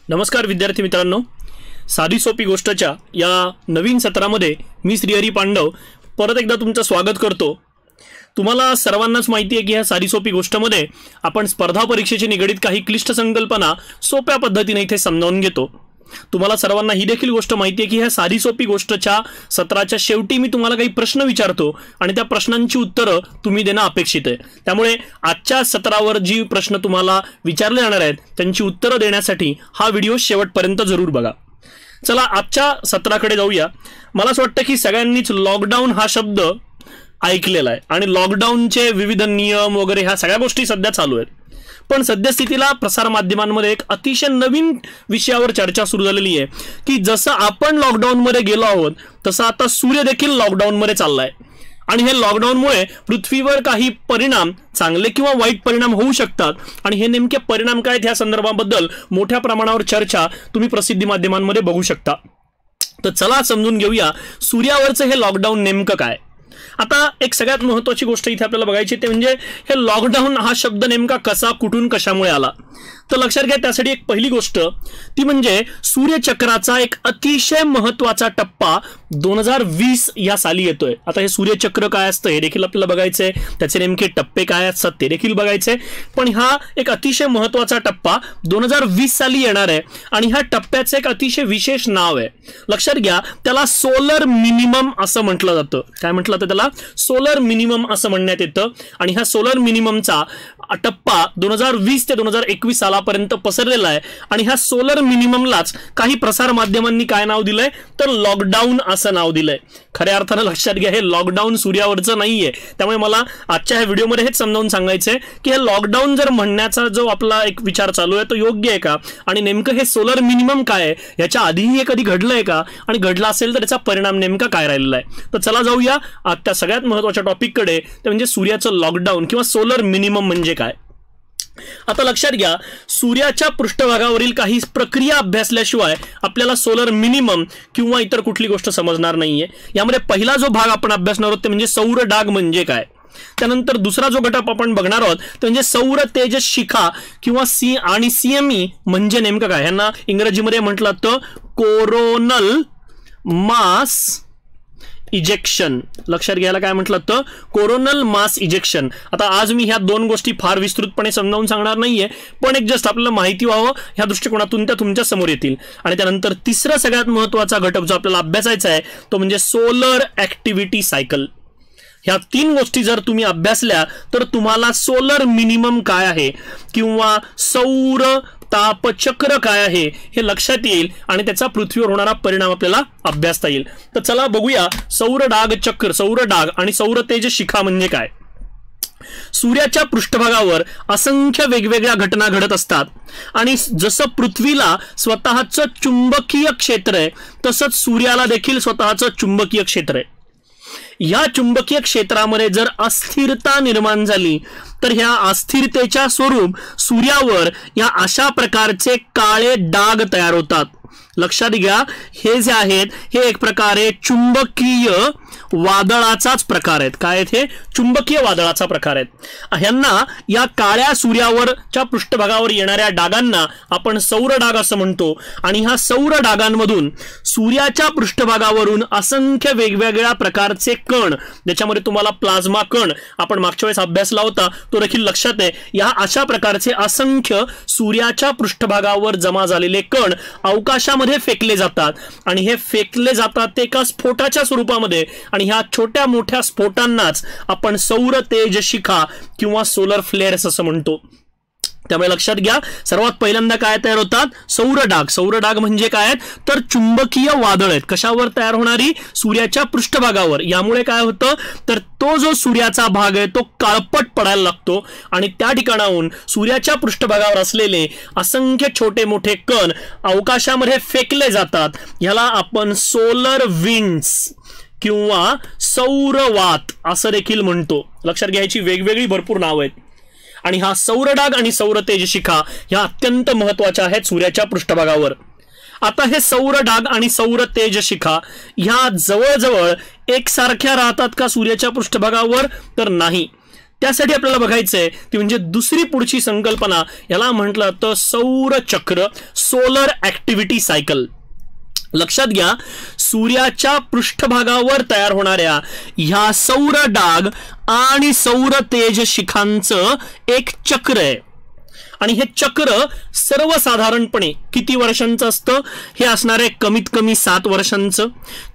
नमस्कार विद्यार्थी मित्रांनो, साधी सोपी गोष्टच्या या नवीन सत्रामध्ये मी श्रीहरी पांडव परत एकदा तुमचं स्वागत करतो। तुम्हाला सर्वांनाच माहिती आहे की ह्या साधी सोपी गोष्टमध्ये आपण स्पर्धा परीक्षेशी निगडित काही क्लिष्ट संकल्पना सोप्या पद्धतीने इथे समजावून घेतो। तुम्हाला सर्वांना ही देखील गोष्ट माहिती आहे की ह्या साधी सोपी गोष्टच्या सत्राच्या शेवटी मी तुम्हाला काही प्रश्न विचारतो आणि त्या प्रश्नांची उत्तरं तुम्ही देणं अपेक्षित आहे। त्यामुळे आजच्या सत्रावर जी प्रश्न तुम्हाला विचारले जाणार आहेत त्यांची उत्तरं देण्यासाठी हा व्हिडिओ शेवटपर्यंत जरूर बघा। चला आजच्या सत्राकडे जाऊया। मला असं वाटतं की सगळ्यांनीच लॉकडाऊन हा शब्द ऐकलेला आहे आणि लॉकडाऊनचे विविध नियम वगैरे ह्या सगळ्या गोष्टी सध्या चालू आहेत। पण सद्यस्थितीला प्रसार माध्यमांमध्ये एक अतिशय नवीन विषयावर चर्चा सुरू झालेली आहे की जसं आपण लॉकडाऊन मध्ये गेलो आहोत तसं आता सूर्य देखील लॉकडाऊन मध्ये चाललाय आणि हे लॉकडाऊनमुळे पृथ्वीवर काही परिणाम चांगले किंवा वाईट परिणाम होऊ शकतात आणि हे नेमके परिणाम काय आहेत या संदर्भाबद्दल मोठ्या प्रमाणावर चर्चा तुम्ही प्रसिद्धी माध्यमांमध्ये बघू शकता। तर चला समजून घेऊया सूर्यावरचं हे लॉकडाऊन नेमकं काय। आता एक सगळ्यात महत्त्वाची गोष्ट इथे आपल्याला बघायची ते म्हणजे हे लॉकडाऊन हा शब्द नेमका कसा कुठून कशामुळे आला। तर लक्षात घ्या, त्यासाठी एक पहिली गोष्ट ती म्हणजे सूर्यचक्राचा एक अतिशय महत्त्वाचा टप्पा 2020 या साली येतोय। आता हे सूर्यचक्र काय असतं हे देखील आपल्याला बघायचंय, त्याचे नेमके टप्पे काय असतात ते देखील बघायचंय। पण हा एक अतिशय महत्त्वाचा टप्पा 2020 साली येणार आहे आणि ह्या टप्प्याचं एक अतिशय विशेष नाव आहे। लक्षात घ्या, त्याला सोलर मिनिमम असं म्हटलं जातं। काय म्हटलं जातं त्याला? सोलर मिनिमम असं म्हणण्यात येतं आणि ह्या सोलर मिनिममचा टप्पा 2020 ते 2021 सालापर्यंत पसरलेला आहे आणि ह्या सोलर मिनिममलाच काही प्रसार माध्यमांनी काय नाव दिलंय तर लॉकडाऊन असं नाव दिलंय। खऱ्या अर्थानं लक्षात घ्या, हे लॉकडाऊन सूर्यावरचं नाहीये। त्यामुळे मला आजच्या ह्या व्हिडिओमध्ये हेच समजावून सांगायचंय की हे लॉकडाऊन जर म्हणण्याचा जो आपला एक विचार चालू आहे तो योग्य आहे का आणि नेमकं हे सोलर मिनिमम काय आहे, याच्या आधीही हे कधी घडलंय का आणि घडला असेल तर त्याचा परिणाम नेमका काय राहिलेला आहे। तर चला जाऊया आजच्या सगळ्यात महत्त्वाच्या टॉपिककडे, ते म्हणजे सूर्याचं लॉकडाऊन किंवा सोलर मिनिमम म्हणजे काय। आता लक्षात घ्या, सूर्याच्या पृष्ठभागावरील काही प्रक्रिया अभ्यासल्याशिवाय आपल्याला सोलर मिनिमम किंवा इतर कुठली गोष्ट समजणार नाहीये। यामध्ये पहिला जो भाग आपण अभ्यासणार आहोत ते म्हणजे सौर डाग म्हणजे काय। त्यानंतर दुसरा जो घटक आपण बघणार आहोत ते म्हणजे सौर तेज शिखा किंवा सीएमई म्हणजे नेमकं काय। यांना इंग्रजीमध्ये म्हटलं जातं कोरोनल मास इजेक्शन। लक्षात घ्यायला काय म्हटलं तर कोरोनल मास इजेक्शन। आता आज मी ह्या दोन गोष्टी फार विस्तृतपणे समजावून सांगणार नाहीये, पण एक जस्ट आपल्याला माहिती व्हावं ह्या दृष्टिकोनातून त्या तुमच्या समोर येतील। आणि त्यानंतर तिसरा सगळ्यात महत्त्वाचा घटक जो आपल्याला अभ्यासायचा आहे तो म्हणजे सोलर ऍक्टिव्हिटी सायकल। ह्या तीन गोष्टी जर तुम्ही अभ्यासल्या तर तुम्हाला सोलर मिनिमम काय आहे किंवा सौर तापचक्र काय आहे हे लक्षात येईल आणि त्याचा पृथ्वीवर होणारा परिणाम आपल्याला अभ्यासता येईल। तर चला बघूया सौर डाग आणि सौर तेज शिखा म्हणजे काय। सूर्याच्या पृष्ठभागावर असंख्य वेगवेगळ्या घटना घडत असतात आणि जसं पृथ्वीला स्वतःचं चुंबकीय क्षेत्र आहे तसंच सूर्याला देखील स्वतःचं चुंबकीय क्षेत्र आहे। या चुंबकीय क्षेत्रामध्ये जर अस्थिरता निर्माण झाली तर ह्या अस्थिरतेच्या स्वरूप सूर्यावर या अशा प्रकारचे काळे डाग तयार होतात। लक्षात घ्या, हे जे आहेत हे एक प्रकारे चुंबकीय वादळाचाच प्रकार आहेत। काय आहेत हे? चुंबकीय वादळाचा प्रकार आहेत। ह्यांना या काळ्या सूर्यावरच्या पृष्ठभागावर येणाऱ्या डागांना आपण सौर डाग असं म्हणतो आणि ह्या सौर डागांमधून सूर्याच्या पृष्ठभागावरून असंख्य वेगवेगळ्या प्रकारचे कण, ज्याच्यामध्ये तुम्हाला प्लाझ्मा कण आपण मागच्या वेळेस अभ्यासला होता तो देखील लक्षात आहे। या अशा प्रकारचे असंख्य सूर्याच्या पृष्ठभागावर जमा झालेले कण अवकाशामध्ये फेकले जातात आणि हे फेकले जातात ते एका स्फोटाच्या स्वरूपामध्ये आणि ह्या छोट्या मोठ्या स्फोटांनाच आपण सौर तेज शिखा किंवा सोलर फ्लेअर्स असं म्हणतो। त्यामुळे लक्षात घ्या, सर्वात पहिल्यांदा काय तयार होतात? सौर डाग म्हणजे काय तर चुंबकीय वादळ आहेत। कशावर तयार होणारी? सूर्याच्या पृष्ठभागावर। यामुळे काय होतं तर तो जो सूर्याचा भाग आहे तो काळपट पडायला लागतो आणि त्या ठिकाणाहून सूर्याच्या पृष्ठभागावर असलेले असंख्य छोटे मोठे कण अवकाशामध्ये फेकले जातात। ह्याला आपण सोलर विंड्स किंवा सौरवात असं देखील म्हणतो। लक्षात घ्यायची वेगवेगळी भरपूर नाव आहेत आणि हा सौर डाग आणि सौर तेज शिखा ह्या अत्यंत महत्त्वाच्या आहेत सूर्याच्या पृष्ठभागावर। आता हे सौर डाग आणि सौर तेज शिखा ह्या जवळजवळ एकसारख्या राहतात का सूर्याच्या पृष्ठभागावर? तर नाही। त्यासाठी आपल्याला बघायचंय ती म्हणजे दुसरी पुढची संकल्पना, याला म्हटलं तर सौर चक्र, सोलर ऍक्टिव्हिटी सायकल. लक्षात घ्या, सूर्याच्या पृष्ठभागावर तयार होणाऱ्या ह्या सौर डाग आणि सौर तेज शिखांचं एक चक्र आहे. आणि हे चक्र सर्वसाधारणपणे किती वर्षांचं असतं? हे असणार आहे कमीत कमी 7 वर्षांचं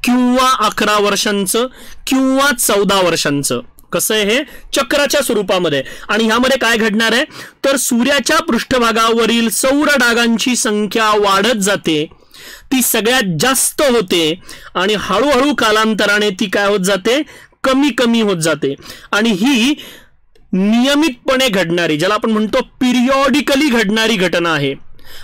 किंवा 11 वर्षांचं किंवा 14 वर्षांचं. कसं आहे हे? चक्राच्या स्वरूपामध्ये. आणि ह्यामध्ये काय घडणार आहे तर सूर्याच्या पृष्ठभागावरील सौर डागांची संख्या वाढत जाते, ती सगळ्यात जास्त होते आणि हळूहळू कालांतराने ती काय होत जाते? कमी कमी होत जाते. आणि ही नियमितपणे घडणारी, ज्याला आपण म्हणतो पिरियॉडिकली घडणारी घटना आहे.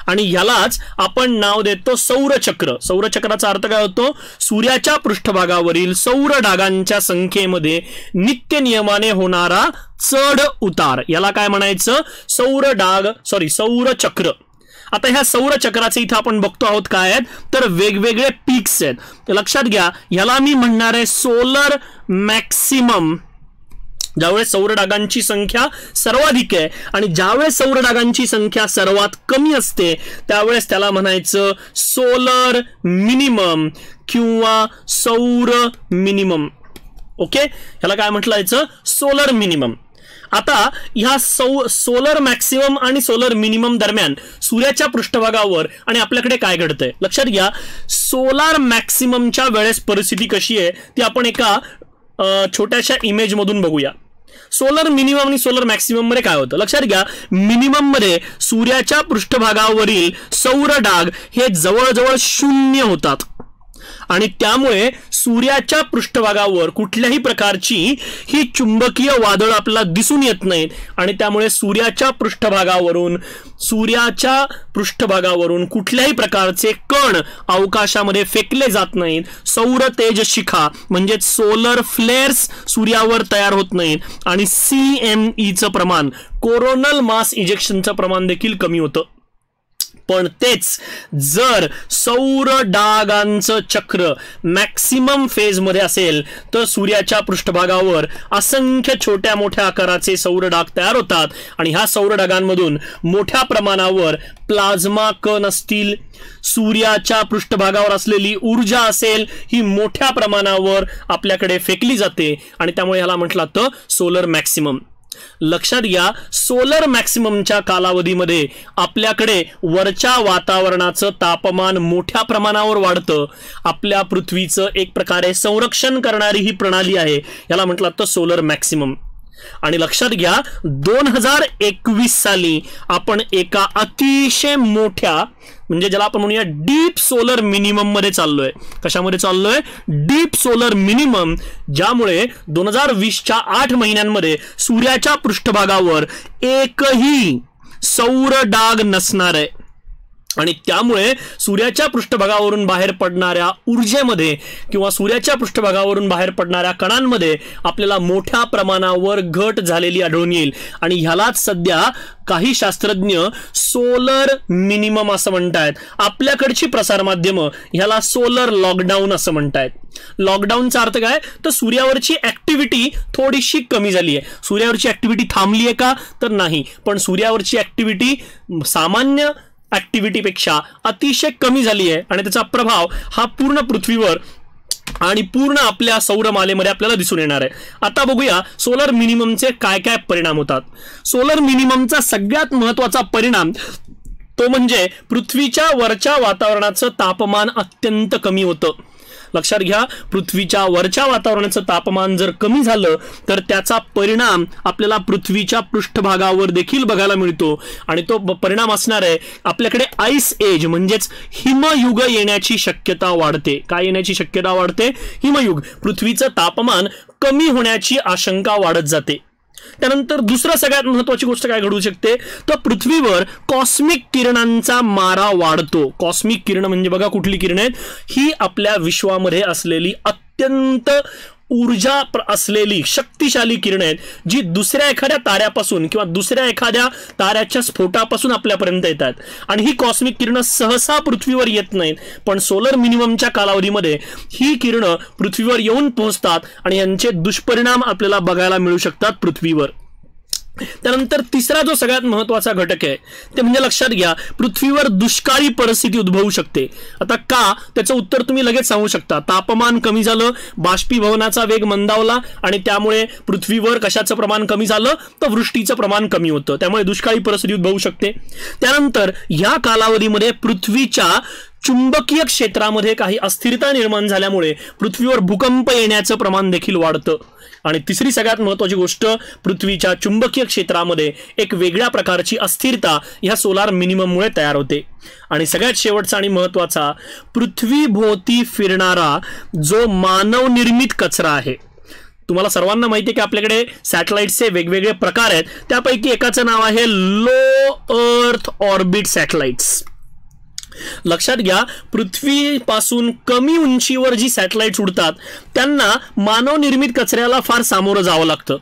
आणि ह्यालाच आपण नाव देतो सौरचक्र. सौरचक्राचा अर्थ काय होतो? सूर्याच्या पृष्ठभागावरील सौर डागांच्या संख्येमध्ये नित्य नियमाने होणारा चढ उतार, याला काय म्हणायचं? सौरचक्र. आता ह्या सौरचक्राचे इथं आपण बघतो आहोत काय आहेत तर वेगवेगळे पीक्स आहेत. लक्षात घ्या, ह्याला मी म्हणणार आहे सोलर मॅक्सिमम. ज्यावेळेस सौर डागांची संख्या सर्वाधिक आहे आणि ज्यावेळेस सौर डागांची संख्या सर्वात कमी असते त्यावेळेस त्याला म्हणायचं सोलर मिनिमम किंवा सौर मिनिमम. ओके, ह्याला काय म्हटलं जायचं? Solar minimum. आता ह्या सोलर मॅक्सिमम आणि सोलर मिनिमम दरम्यान सूर्याच्या पृष्ठभागावर आणि आपल्याकडे काय घडतंय लक्षात घ्या. सोलर मॅक्सिममच्या वेळेस परिस्थिती कशी आहे ती आपण एका छोट्याशा इमेज मधून बघूया. सोलर मिनिमम आणि सोलर मॅक्सिमम मध्ये काय होतं लक्षात घ्या. मिनिमम मध्ये सूर्याच्या पृष्ठभागावरील सौर डाग हे जवळजवळ 0 होतात आणि त्यामुळे सूर्याच्या पृष्ठभागावर कुठल्याही प्रकारची ही चुंबकीय वादळ आपल्याला दिसून येत नाहीत आणि त्यामुळे सूर्याच्या पृष्ठभागावरून कुठल्याही प्रकारचे कण अवकाशामध्ये फेकले जात नाहीत. सौर तेज शिखा म्हणजे सोलर फ्लेअर्स सूर्यावर तयार होत नाहीत आणि CMEचं प्रमाण, कोरोनल मास इजेक्शनचं प्रमाण देखील कमी होतं. पण तेच जर सौर डागांचं चक्र मॅक्सिमम फेज मध्ये असेल तर सूर्याच्या पृष्ठभागावर असंख्य छोट्या मोठ्या आकाराचे सौर डाग तयार होतात आणि ह्या सौर डागांमधून मोठ्या प्रमाणावर प्लाझ्मा कण असतील, सूर्याच्या पृष्ठभागावर असलेली ऊर्जा असेल, ही मोठ्या प्रमाणावर आपल्याकडे फेकली जाते आणि त्यामुळे ह्याला म्हटलं जातं सोलर मॅक्सिमम. लक्षात घ्या, सोलर मॅक्सिममच्या कालावधीमध्ये आपल्याकडे वरच्या वातावरणाचं तापमान मोठ्या प्रमाणावर वाढतं. आपल्या पृथ्वीचं एक प्रकारे संरक्षण करणारी ही प्रणाली आहे, याला म्हटलं जातं सोलर मॅक्सिमम. आणि लक्षात घ्या 2021 साली आपण एका अतिशय मोठ्या म्हणजे ज्याला आपण म्हणूया डीप सोलर मिनिमम मध्ये चाललोय. कशामध्ये चाललोय? डीप सोलर मिनिमम, ज्यामुळे 2020च्या 8 महिन्यांमध्ये सूर्याच्या पृष्ठभागावर एकही सौर डाग नसणार आहे आणि त्यामुळे सूर्याच्या पृष्ठभागावरून बाहेर पडणाऱ्या ऊर्जेमध्ये किंवा सूर्याच्या पृष्ठभागावरून बाहेर पडणाऱ्या कणांमध्ये आपल्याला मोठ्या प्रमाणावर घट झालेली आढळून येईल. आणि ह्यालाच सध्या काही शास्त्रज्ञ सोलर मिनिमम असं म्हणतायत. आपल्याकडची प्रसारमाध्यमं ह्याला सोलर लॉकडाऊन असं म्हणतायत. लॉकडाऊनचा अर्थ काय तर सूर्यावरची ऍक्टिव्हिटी थोडीशी कमी झाली आहे. सूर्यावरची ऍक्टिव्हिटी थांबली आहे का तर नाही, पण सूर्यावरची ऍक्टिव्हिटी सामान्य ऍक्टिव्हिटीपेक्षा अतिशय कमी झाली आहे आणि त्याचा प्रभाव हा पूर्ण पृथ्वीवर आणि पूर्ण आपल्या सौरमालेमध्ये आपल्याला दिसून येणार आहे. आता बघूया सोलर मिनिममचे काय काय परिणाम होतात. सोलर मिनिममचा सगळ्यात महत्त्वाचा परिणाम तो म्हणजे पृथ्वीच्या वरच्या वातावरणाचं तापमान अत्यंत कमी होतं. लक्षात घ्या, पृथ्वीच्या वरच्या वातावरणाचं तापमान जर कमी झालं तर त्याचा परिणाम आपल्याला पृथ्वीच्या पृष्ठभागावर देखील बघायला मिळतो आणि तो परिणाम असणार आहे आपल्याकडे आईस एज म्हणजेच हिमयुग येण्याची शक्यता वाढते. काय येण्याची शक्यता वाढते? हिमयुग. पृथ्वीचं तापमान कमी होण्याची आशंका वाढत जाते. त्यानंतर दुसरा सगळ्यात महत्त्वाची गोष्ट काय घडू शकते तर पृथ्वीवर कॉस्मिक किरणांचा मारा वाढतो. कॉस्मिक किरण म्हणजे बघा कुठली किरण आहेत? ही आपल्या विश्वामध्ये असलेली अत्यंत ऊर्जा असलेली शक्तिशाली किरण आहेत जी दुसऱ्या एखाद्या ताऱ्यापासून किंवा दुसऱ्या एखाद्या ताऱ्याच्या स्फोटापासून आपल्यापर्यंत येतात. आणि ही कॉस्मिक किरणं सहसा पृथ्वीवर येत नाहीत, पण सोलर मिनिममच्या कालावधीमध्ये ही किरणं पृथ्वीवर येऊन पोहोचतात आणि यांचे दुष्परिणाम आपल्याला बघायला मिळू शकतात पृथ्वीवर. त्यानंतर तिसरा जो सगळ्यात महत्त्वाचा घटक आहे ते म्हणजे लक्षात घ्या, पृथ्वीवर दुष्काळी परिस्थिती उद्भवू शकते. आता का, त्याचं उत्तर तुम्ही लगेच सांगू शकता. तापमान कमी झालं, बाष्पीभवनाचा वेग मंदावला आणि त्यामुळे पृथ्वीवर कशाचं प्रमाण कमी झालं, तर वृष्टीचं प्रमाण कमी होतं, त्यामुळे दुष्काळी परिस्थिती उद्भवू शकते. त्यानंतर ह्या कालावधीमध्ये पृथ्वीच्या चुंबकीय क्षेत्रामध्ये काही अस्थिरता निर्माण झाल्यामुळे पृथ्वीवर भूकंप येण्याचं प्रमाण देखील वाढतं. आणि तिसरी सगळ्यात महत्त्वाची गोष्ट, पृथ्वीच्या चुंबकीय क्षेत्रामध्ये एक वेगळ्या प्रकारची अस्थिरता ह्या सोलार मिनिमममुळे तयार होते. आणि सगळ्यात शेवटचा आणि महत्त्वाचा, पृथ्वीभोवती फिरणारा जो मानव निर्मित कचरा आहे. तुम्हाला सर्वांना माहिती आहे की आपल्याकडे सॅटेलाइट्सचे वेगवेगळे प्रकार आहेत, त्यापैकी एकाचं नाव आहे लो अर्थ ऑर्बिट सॅटेलाइट्स. लक्षात घ्या, पृथ्वीपासून कमी उंचीवर जी सॅटेलाइट्स उडतात त्यांना मानवनिर्मित कचऱ्याला फार सामोरं जावं लागतं.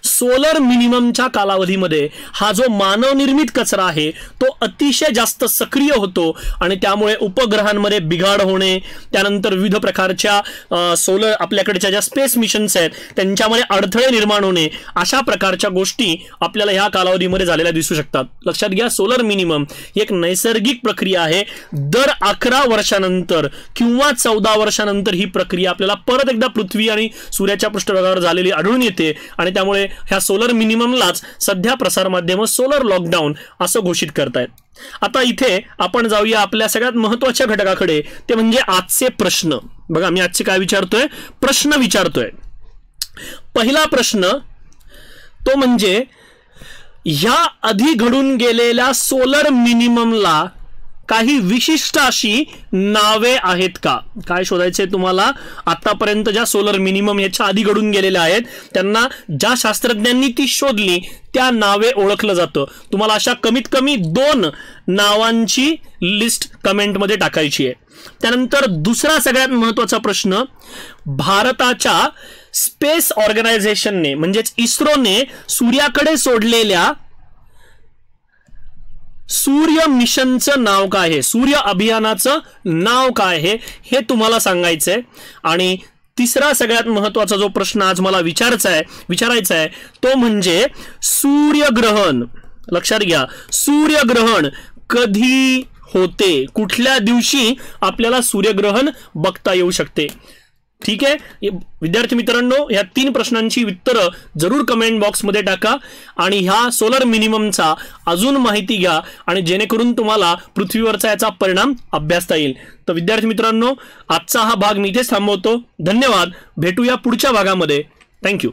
सोलर मिनिममच्या कालावधीमध्ये हा जो मानवनिर्मित कचरा आहे तो अतिशय जास्त सक्रिय होतो आणि त्यामुळे उपग्रहांमध्ये बिघाड होणे, त्यानंतर विविध प्रकारच्या सोलर आपल्याकडच्या ज्या स्पेस मिशन्स आहेत त्यांच्यामध्ये अडथळे निर्माण होणे, अशा प्रकारच्या गोष्टी आपल्याला ह्या कालावधीमध्ये झालेल्या दिसू शकतात. लक्षात घ्या, सोलर मिनिमम ही एक नैसर्गिक प्रक्रिया आहे. दर 11 वर्षानंतर किंवा 14 वर्षानंतर ही प्रक्रिया आपल्याला परत एकदा पृथ्वी आणि सूर्याच्या पृष्ठभागावर झालेली आढळून येते आणि त्यामुळे ह्या सोलर मिनिममलाच सध्या प्रसारमाध्यम सोलर लॉकडाऊन असं घोषित करतायत. आता इथे आपण जाऊया आपल्या सगळ्यात महत्त्वाच्या घटकाकडे, ते म्हणजे आजचे प्रश्न. बघा, मी आजचे काय विचारतोय, प्रश्न विचारतोय. पहिला प्रश्न तो म्हणजे, ह्या आधी घडून गेलेल्या सोलर मिनिममला काही विशिष्ट अशी नावे आहेत का? काय शोधायचे तुम्हाला, आतापर्यंत ज्या सोलर मिनिमम ह्याच्या आधी घडून गेलेल्या आहेत त्यांना ज्या शास्त्रज्ञांनी ती शोधली त्या नावे ओळखलं जातं. तुम्हाला अशा कमीत कमी 2 नावांची लिस्ट कमेंटमध्ये टाकायची आहे. त्यानंतर दुसरा सगळ्यात महत्त्वाचा प्रश्न, भारताच्या स्पेस ऑर्गनायझेशनने म्हणजेच इस्रोने सूर्याकडे सोडलेल्या सूर्य मिशनचं नाव काय आहे, सूर्य अभियानाचं नाव काय आहे हे तुम्हाला सांगायचंय. आणि तिसरा सगळ्यात महत्त्वाचा जो प्रश्न आज मला विचारायचा आहे तो म्हणजे सूर्यग्रहण. लक्षात घ्या, सूर्यग्रहण कधी होते, कुठल्या दिवशी आपल्याला सूर्यग्रहण बघता येऊ शकते. ठीक आहे विद्यार्थी मित्रांनो, ह्या 3 प्रश्नांची उत्तरं जरूर कमेंट बॉक्समध्ये टाका आणि ह्या सोलर मिनिममचा अजून माहिती घ्या आणि जेणेकरून तुम्हाला पृथ्वीवरचा याचा परिणाम अभ्यासता येईल. तर विद्यार्थी मित्रांनो, आजचा हा भाग मी इथेच थांबवतो. धन्यवाद. भेटूया पुढच्या भागामध्ये. थँक्यू.